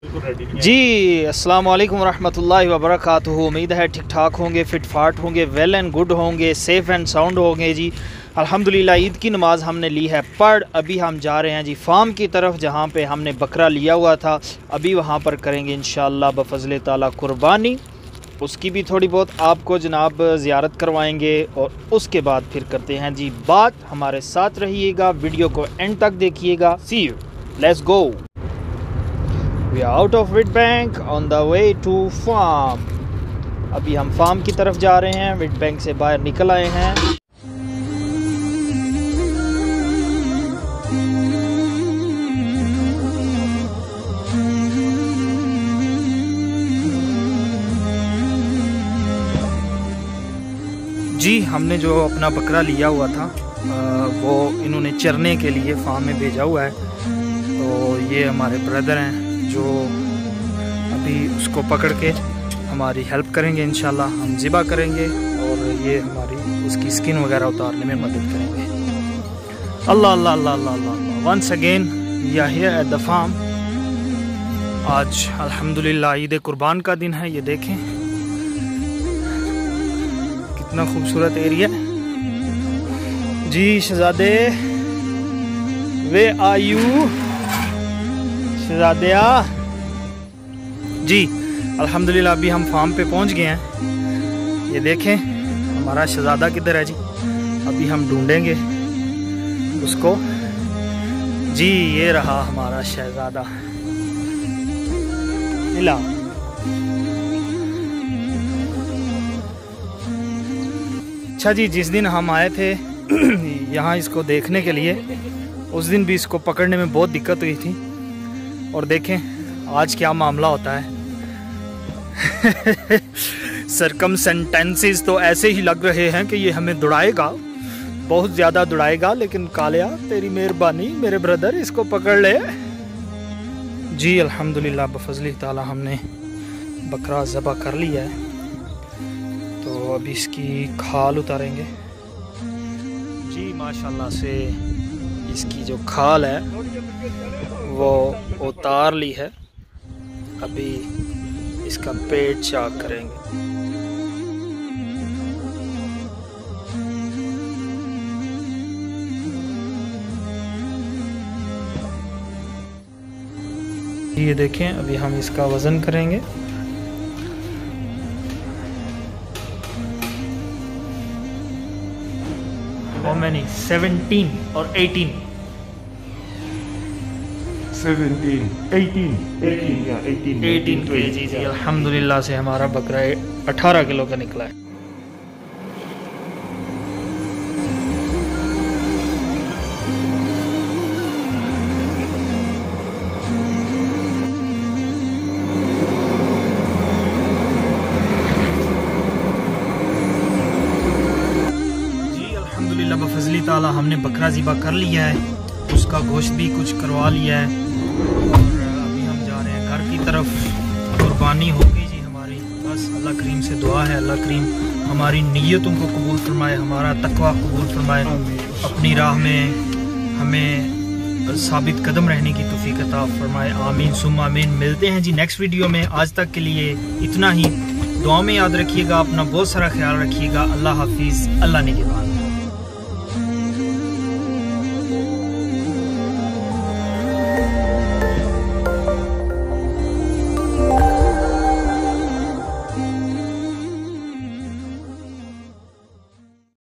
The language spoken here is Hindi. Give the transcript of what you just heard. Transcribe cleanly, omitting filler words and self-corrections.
जी अस्सलाम वालेकुम रहमतुल्लाहि व बरकातुहू। उम्मीद है ठीक ठाक होंगे, फिट फाट होंगे, वेल एंड गुड होंगे, सेफ़ एंड साउंड होंगे जी। अल्हम्दुलिल्लाह ईद की नमाज़ हमने ली है पढ़। अभी हम जा रहे हैं जी फार्म की तरफ, जहाँ पे हमने बकरा लिया हुआ था। अभी वहाँ पर करेंगे इंशाअल्लाह बफ़ज़्ल ताला कुर्बानी। उसकी भी थोड़ी बहुत आपको जनाब ज़ियारत करवाएंगे और उसके बाद फिर करते हैं जी बात। हमारे साथ रहिएगा, वीडियो को एंड तक देखिएगा। See you, let's go. We are out of with bank on the way to farm. अभी हम फार्म की तरफ जा रहे हैं, विड बैंक से बाहर निकल आए हैं। जी हमने जो अपना बकरा लिया हुआ था वो इन्होंने चरने के लिए फार्म में भेजा हुआ है। तो ये हमारे ब्रदर हैं जो अभी उसको पकड़ के हमारी हेल्प करेंगे। इंशाल्लाह हम ज़िबा करेंगे और ये हमारी उसकी स्किन वगैरह उतारने में मदद करेंगे। Allah Allah Allah Allah Allah. Once again we are here at the farm. आज अल्हम्दुलिल्लाह ईद कुर्बान का दिन है। ये देखें कितना खूबसूरत एरिया जी। शहजादे वे आर यू शहजादिया जी। अल्हम्दुलिल्लाह अभी हम फार्म पे पहुंच गए हैं। ये देखें हमारा शहजादा किधर है जी। अभी हम ढूंढेंगे उसको जी। ये रहा हमारा शहजादा। मिला। अच्छा जी, जिस दिन हम आए थे यहाँ इसको देखने के लिए, उस दिन भी इसको पकड़ने में बहुत दिक्कत हुई थी। और देखें आज क्या मामला होता है। सरकमस्टेंसेस तो ऐसे ही लग रहे हैं कि ये हमें दौड़ाएगा, बहुत ज़्यादा दौड़ाएगा। लेकिन कालिया तेरी मेहरबानी, मेरे ब्रदर इसको पकड़ ले जी। अल्हम्दुलिल्लाह बफ़ज़्ल ताला हमने बकरा ज़बा कर लिया है। तो अभी इसकी खाल उतारेंगे जी। माशाल्लाह से इसकी जो खाल है वो उतार ली है। अभी इसका पेट चाक करेंगे। ये देखें अभी हम इसका वज़न करेंगे। How many? 17 और 18? 17, 18 kg जी। अल्हम्दुलिल्लाह से हमारा बकरा 18 किलो का निकला है। बफ़ज़्ल ताला हमने बकरा ज़िबा कर लिया है, उसका गोश्त भी कुछ करवा लिया है। और अभी हम जा रहे हैं घर की तरफ। कुर्बानी हो गई जी हमारी। बस अल्लाह करीम से दुआ है, अल्लाह करीम हमारी नीयतों को कबूल फरमाए, हमारा तकवा कबूल फरमाए, अपनी राह में हमें साबित कदम रहने की तौफीक अता फरमाए। आमीन सुम्मा आमीन। मिलते हैं जी नेक्स्ट वीडियो में। आज तक के लिए इतना ही। दुआ में याद रखिएगा, अपना बहुत सारा ख्याल रखिएगा। अल्लाह हाफिज़, अल्लाह निगहबान।